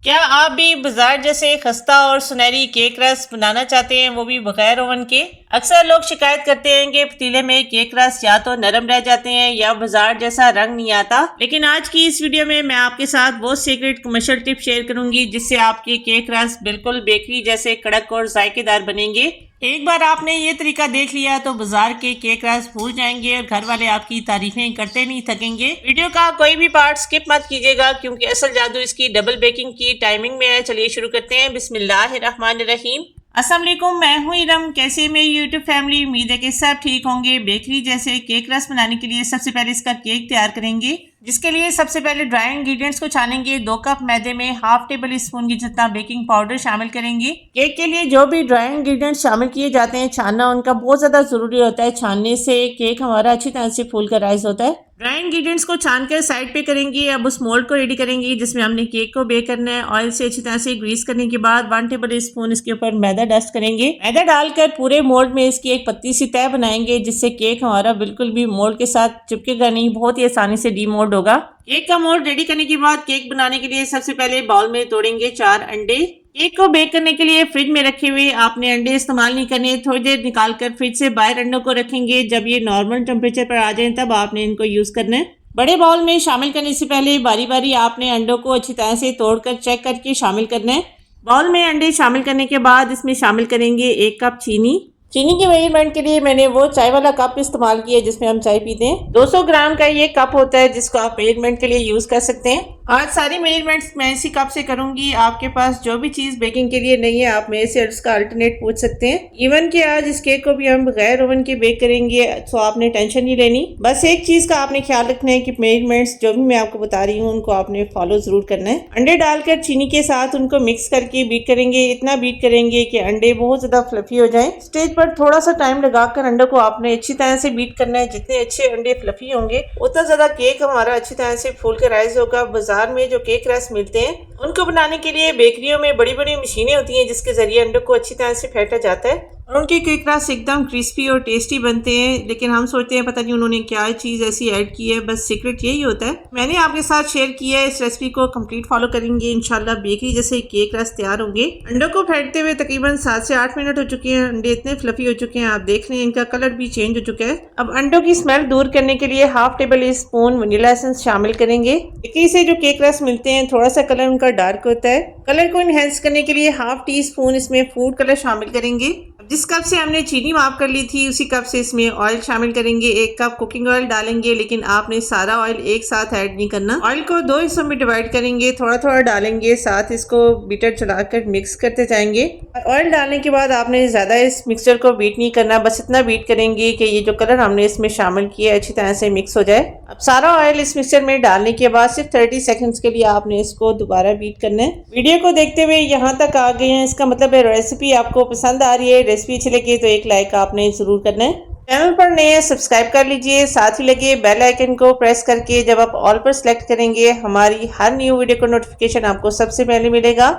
क्या आप भी बाजार जैसे खस्ता और सुनहरी केक रस बनाना चाहते हैं, वो भी बगैर ओवन के? अक्सर लोग शिकायत करते हैं कि पतीले में केक रस या तो नरम रह जाते हैं या बाजार जैसा रंग नहीं आता। लेकिन आज की इस वीडियो में मैं आपके साथ वो सीक्रेट कमर्शियल टिप शेयर करूंगी जिससे आपके केक रस बिल्कुल बेकरी जैसे कड़क और जायकेदार बनेंगे। एक बार आपने ये तरीका देख लिया तो बाजार के केक रस भूल जाएंगे और घर वाले आपकी तारीफें करते नहीं थकेंगे। वीडियो का कोई भी पार्ट स्किप मत कीजिएगा क्योंकि असल जादू इसकी डबल बेकिंग की टाइमिंग में है। चलिए शुरू करते हैं। बिस्मिल्लाहिर्रहमानिर्रहीम। अस्सलाम वालेकुम, मैं हूँ इरम। कैसे मेरी यूट्यूब फैमिली? उम्मीद है कि सब ठीक होंगे। बेकरी जैसे केक रस बनाने के लिए सबसे पहले इसका केक तैयार करेंगे, जिसके लिए सबसे पहले ड्राई इंग्रेडिएंट्स को छानेंगे। 2 कप मैदे में हाफ टेबल स्पून की जितना बेकिंग पाउडर शामिल करेंगे। केक के लिए जो भी ड्राई इंग्रेडिएंट्स शामिल किए जाते हैं, छानना उनका बहुत ज्यादा जरूरी होता है। छानने से केक हमारा अच्छी तरह से फूल कर राइज होता है। ड्राई इंग्रेडिएंट्स को छानकर साइड पे करेंगे। अब उस मोल्ड को रेडी करेंगे जिसमें हमने केक को बेक करना है। ऑयल से अच्छी तरह से ग्रीस करने के बाद 1 टेबल स्पून इसके ऊपर मैदा डस्ट करेंगे। मैदा डालकर पूरे मोल्ड में इसकी एक पतली सी तह बनाएंगे जिससे केक हमारा बिल्कुल भी मोल्ड के साथ चिपकेगा नहीं, बहुत ही आसानी से डीमोल्ड होगा। केक का मोल्ड रेडी करने के बाद केक बनाने के लिए सबसे पहले बाउल में तोड़ेंगे 4 अंडे। केक को बेक करने के लिए फ्रिज में रखे हुए आपने अंडे इस्तेमाल नहीं करने। थोड़ी देर निकालकर फ्रिज से बाहर अंडों को रखेंगे। जब ये नॉर्मल टेम्परेचर पर आ जाए तब आपने इनको यूज करना है। बड़े बाउल में शामिल करने से पहले बारी बारी आपने अंडों को अच्छी तरह से तोड़कर चेक करके शामिल करना है। बाउल में अंडे शामिल करने के बाद इसमें शामिल करेंगे 1 कप चीनी। चीनी के मेजरमेंट के लिए मैंने वो चाय वाला कप इस्तेमाल किया जिसमें हम चाय पीते हैं। 200 ग्राम का ये कप होता है जिसको आप मेजरमेंट के लिए यूज कर सकते हैं। आज सारी मेजरमेंट्स मैं इसी कप से करूंगी। आपके पास जो भी चीज बेकिंग के लिए नहीं है, आप मेरे से उसका अल्टरनेट पूछ सकते हैं। इवन कि आज इस केक को भी हम बगैर ओवन के बेक करेंगे, तो आपने टेंशन नहीं लेनी। बस एक चीज का आपने ख्याल रखना है कि मेजरमेंट्स जो भी मैं आपको बता रही हूँ उनको आपने फॉलो जरूर करना है। अंडे डालकर चीनी के साथ उनको मिक्स करके बीट करेंगे। इतना बीट करेंगे कि अंडे बहुत ज्यादा फ्लफी हो जाए। स्टेज पर थोड़ा सा टाइम लगाकर अंडों को आपने अच्छी तरह से बीट करना है। जितने अच्छे अंडे फ्लफी होंगे उतना ज्यादा केक हमारा अच्छी तरह से फूल कर राइज होगा। बाजार में जो केक रस मिलते हैं उनको बनाने के लिए बेकरियों में बड़ी बड़ी मशीनें होती हैं जिसके जरिए अंडों को अच्छी तरह से फेंटा जाता है और उनके केक रस एकदम क्रिस्पी और टेस्टी बनते हैं। लेकिन हम सोचते हैं पता नहीं उन्होंने क्या चीज ऐसी ऐड की है। बस सीक्रेट यही होता है। मैंने आपके साथ शेयर किया है। इस रेसिपी को कंप्लीट फॉलो करेंगे, इंशाल्लाह बेकरी जैसे केक रस तैयार होंगे। अंडों को फेंटते हुए तकरीबन 7 से 8 मिनट हो चुके हैं। अंडे इतने फ्लफी हो चुके हैं, आप देख रहे हैं इनका कलर भी चेंज हो चुका है। अब अंडों की स्मेल दूर करने के लिए half table spoon vanilla essence शामिल करेंगे। बेकरी से जो केक रस मिलते हैं थोड़ा सा कलर उनका डार्क होता है। कलर को इनहेंस करने के लिए हाफ टी स्पून इसमें फूड कलर शामिल करेंगे। जिस कप से हमने चीनी माप कर ली थी उसी कप से इसमें ऑयल शामिल करेंगे। 1 कप कुकिंग ऑयल डालेंगे, लेकिन आपने सारा ऑयल एक साथ ऐड नहीं करना। ऑयल को 2 हिस्सों में डिवाइड करेंगे, थोड़ा थोड़ा डालेंगे, साथ इसको बीटर चलाकर मिक्स करते जाएंगे। ऑयल डालने के बाद आपने ज्यादा इस मिक्सचर को बीट नहीं करना, बस इतना बीट करेंगे कि ये जो कलर हमने इसमें शामिल किया अच्छी तरह से मिक्स हो जाए। अब सारा ऑयल इस मिक्सचर में डालने के बाद सिर्फ 30 सेकंड्स के लिए आपने इसको दोबारा बीट करना है। वीडियो को देखते हुए यहाँ तक आ गए हैं, इसका मतलब है रेसिपी आपको पसंद आ रही है। रेसिपी अच्छी लगी तो एक लाइक आपने जरूर करना है। चैनल पर नए हैं सब्सक्राइब कर लीजिए, साथ ही लगे बेल आइकन को प्रेस करके जब आप ऑल पर सिलेक्ट करेंगे हमारी हर न्यू वीडियो का नोटिफिकेशन आपको सबसे पहले मिलेगा।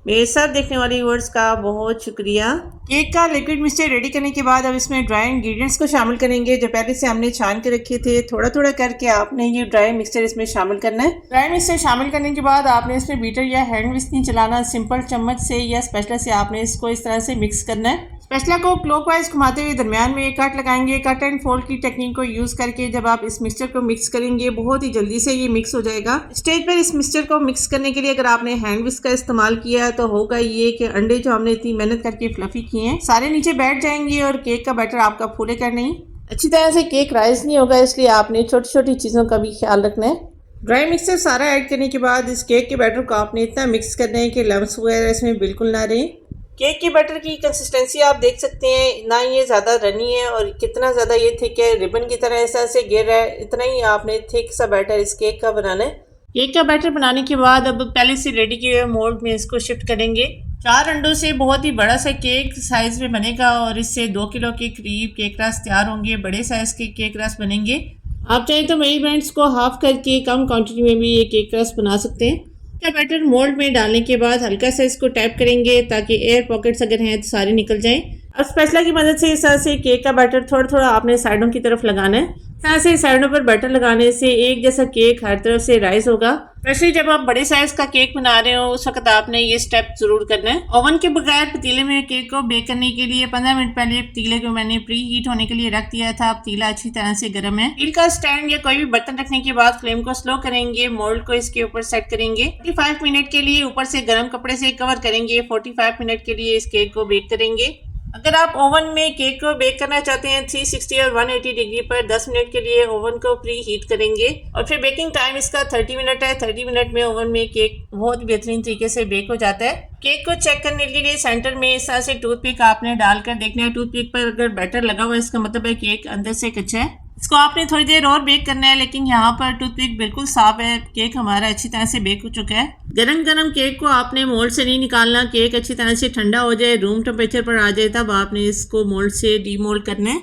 मेरे साथ देखने वाले व्यूअर्स का बहुत शुक्रिया। केक का लिक्विड मिक्सचर रेडी करने के बाद अब इसमें ड्राई इंग्रेडिएंट्स को शामिल करेंगे जो पहले से हमने छान के रखे थे। थोड़ा थोड़ा करके आपने ये ड्राई मिक्सचर इसमें शामिल करना है। ड्राई मिक्सचर शामिल करने के बाद आपने इसमें बीटर या हैंड विस्क नहीं चलाना, सिंपल चम्मच से या स्पैचुला से आपने इसको इस तरह से मिक्स करना है। स्पैचुला को क्लॉकवाइज घुमाते हुए दरमियान में एक कट लगाएंगे। कट एंड फोल्ड की टेक्निक को यूज करके जब आप इस मिक्सचर को मिक्स करेंगे बहुत ही जल्दी से ये मिक्स हो जाएगा। स्टेज पर इस मिक्सचर को मिक्स करने के लिए अगर आपने हैंड विस्क का इस्तेमाल किया तो होगा ये कि अंडे जो हमने इतनी मेहनत करके फ्लफी किए हैं सारे नीचे बैठ जाएंगे और केक का बैटर आपका फूलेगा नहीं, अच्छी तरह से केक राइज नहीं होगा। इसलिए आपने छोटी छोटी चीजों का भी ख्याल रखना है। ड्राई मिक्सचर सारा ऐड करने के बाद इस केक के बैटर को आपने इतना मिक्स करना है कि लम्स वगैरह इसमें बिल्कुल ना रहे। केक के बैटर की कंसिस्टेंसी आप देख सकते हैं, ना ये ज़्यादा रनी है और कितना ज़्यादा ये थिक है, रिबन की तरह ऐसा से गिर रहा है। इतना ही आपने थिक सा बैटर इस केक का बनाना है। केक का बैटर बनाने के बाद अब पहले से रेडी किए हुए मोल्ड में इसको शिफ्ट करेंगे। 4 अंडों से बहुत ही बड़ा सा केक साइज में बनेगा और इससे 2 किलो के करीब केक रस तैयार होंगे। बड़े साइज के केक रस बनेंगे। आप चाहे तो मेजरमेंट्स को हाफ करके कम क्वांटिटी में भी ये केक रस बना सकते हैं। का बैटर मोल्ड में डालने के बाद हल्का सा इसको टैप करेंगे ताकि एयर पॉकेट्स अगर हैं तो सारे निकल जाएं। अब स्पैचुला की मदद से इस तरह से केक का बैटर थोड़ा थोड़ा आपने साइडों की तरफ लगाना है। तरह से साइडों पर बटर लगाने से एक जैसा केक हर तरफ से राइज होगा। वैसे जब आप बड़े साइज का केक बना रहे हो उस वक्त आपने ये स्टेप जरूर करना है। ओवन के बगैर पतीले में केक को बेक करने के लिए 15 मिनट पहले पतीले को मैंने प्री हीट होने के लिए रख दिया था। पतीला अच्छी तरह से गर्म है। स्टील का स्टैंड या कोई भी बर्तन रखने के बाद फ्लेम को स्लो करेंगे, मोल्ड को इसके ऊपर सेट करेंगे। 45 मिनट के लिए ऊपर से गर्म कपड़े से कवर करेंगे। 45 मिनट के लिए इस केक को बेक करेंगे। अगर आप ओवन में केक को बेक करना चाहते हैं 360 और 180 डिग्री पर 10 मिनट के लिए ओवन को प्री हीट करेंगे और फिर बेकिंग टाइम इसका 30 मिनट है। 30 मिनट में ओवन में केक बहुत बेहतरीन तरीके से बेक हो जाता है। केक को चेक करने के लिए सेंटर में इस तरह से टूथपिक आपने डालकर देखना है। टूथपिक पर अगर बैटर लगा हुआ है इसका मतलब है केक अंदर से कच्चा है। इसको आपने थोड़ी देर और बेक करना है, लेकिन यहाँ पर टूथपिक बिल्कुल साफ है। केक हमारा अच्छी तरह से बेक हो चुका है। गरम गरम केक को आपने मोल्ड से नहीं निकालना। केक अच्छी तरह से ठंडा हो जाए, रूम टेम्परेचर पर आ जाए, तब आपने इसको मोल्ड से डीमोल्ड करना है।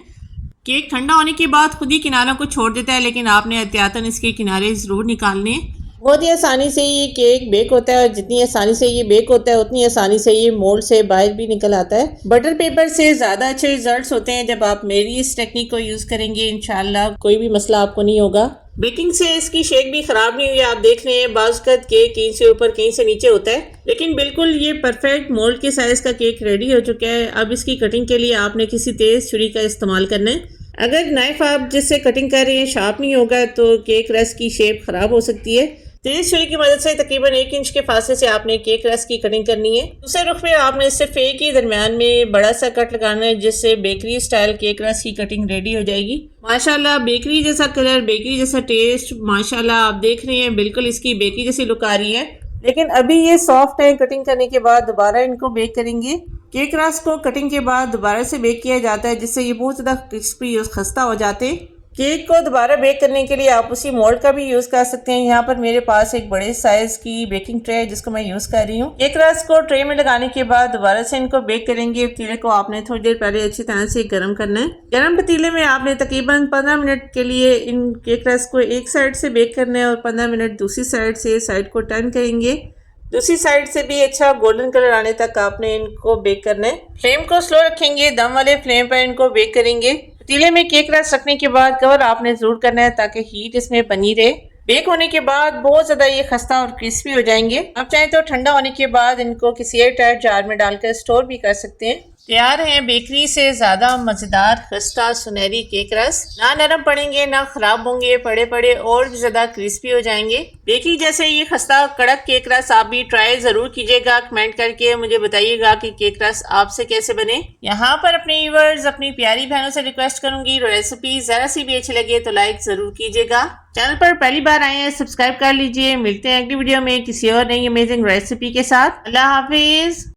केक ठंडा होने के बाद खुद ही किनारों को छोड़ देता है, लेकिन आपने एहतियातन इसके किनारे ज़रूर निकालने। बहुत ही आसानी से ये केक बेक होता है और जितनी आसानी से ये बेक होता है उतनी आसानी से ये मोल्ड से बाहर भी निकल आता है। बटर पेपर से ज़्यादा अच्छे रिजल्ट्स होते हैं जब आप मेरी इस टेक्निक को यूज़ करेंगे। इंशाल्लाह कोई भी मसला आपको नहीं होगा। बेकिंग से इसकी शेक भी ख़राब नहीं हुई। आप देख रहे हैं बाज़-ओ-क़ात केक कहीं से ऊपर कहीं से नीचे होता है, लेकिन बिल्कुल ये परफेक्ट मोल्ड के साइज़ का केक रेडी हो चुका है। अब इसकी कटिंग के लिए आपने किसी तेज़ छुरी का इस्तेमाल करना है। अगर नाइफ आप जिससे कटिंग कर रहे हैं शार्प नहीं होगा तो केक रस की शेप ख़राब हो सकती है। तेज छुरी की मदद से तकरीबन 1 इंच के फासले से आपने केक रस की कटिंग करनी है। दूसरे रुख पे आपने सिर्फ एक ही दरमियान में बड़ा सा कट लगाना है, जिससे बेकरी स्टाइल केक रस की कटिंग रेडी हो जाएगी। माशाल्लाह बेकरी जैसा कलर, बेकरी जैसा टेस्ट, माशाल्लाह आप देख रहे हैं बिल्कुल इसकी बेकरी जैसी लुक आ रही है। लेकिन अभी ये सॉफ्ट है। कटिंग करने के बाद दोबारा इनको बेक करेंगे। केक रस को कटिंग के बाद दोबारा से बेक किया जाता है, जिससे ये बहुत ज़्यादा क्रिस्पी और खस्ता हो जाते हैं। केक को दोबारा बेक करने के लिए आप उसी मोल्ड का भी यूज़ कर सकते हैं। यहाँ पर मेरे पास एक बड़े साइज़ की बेकिंग ट्रे है जिसको मैं यूज़ कर रही हूँ। केक रस को ट्रे में लगाने के बाद दोबारा से इनको बेक करेंगे। पतीले को आपने थोड़ी देर पहले अच्छी तरह से गर्म करना है। गर्म पतीले में आपने तकरीबन 15 मिनट के लिए इन केक रस को एक साइड से बेक करना है और 15 मिनट दूसरी साइड से साइड को टर्न करेंगे। दूसरी साइड से भी अच्छा गोल्डन कलर आने तक आपने इनको बेक करना है। फ्लेम को स्लो रखेंगे, दम वाले फ्लेम पर इनको बेक करेंगे। पतीले में केक रस रखने के बाद कवर आपने जरूर करना है ताकि हीट इसमें बनी रहे। बेक होने के बाद बहुत ज़्यादा ये खस्ता और क्रिस्पी हो जाएंगे। आप चाहें तो ठंडा होने के बाद इनको किसी एयर टाइट जार में डालकर स्टोर भी कर सकते हैं। तैयार हैं बेकरी से ज़्यादा मज़ेदार खस्ता सुनहरी केक रस। ना नरम पड़ेंगे ना ख़राब होंगे, पड़े पड़े और भी ज़्यादा क्रिस्पी हो जाएंगे। बेकरी जैसे ये खस्ता कड़क केक रस आप भी ट्राई ज़रूर कीजिएगा। कमेंट करके मुझे बताइएगा कि केक रस आपसे कैसे बने। यहाँ पर अपने व्यूअर्स, अपनी प्यारी बहनों से रिक्वेस्ट करूँगी, रेसिपी ज़रा सी भी अच्छी लगे तो लाइक ज़रूर कीजिएगा। चैनल पर पहली बार आए हैं सब्सक्राइब कर लीजिए। मिलते हैं अगली वीडियो में किसी और नई अमेजिंग रेसिपी के साथ। अल्लाह हाफिज़।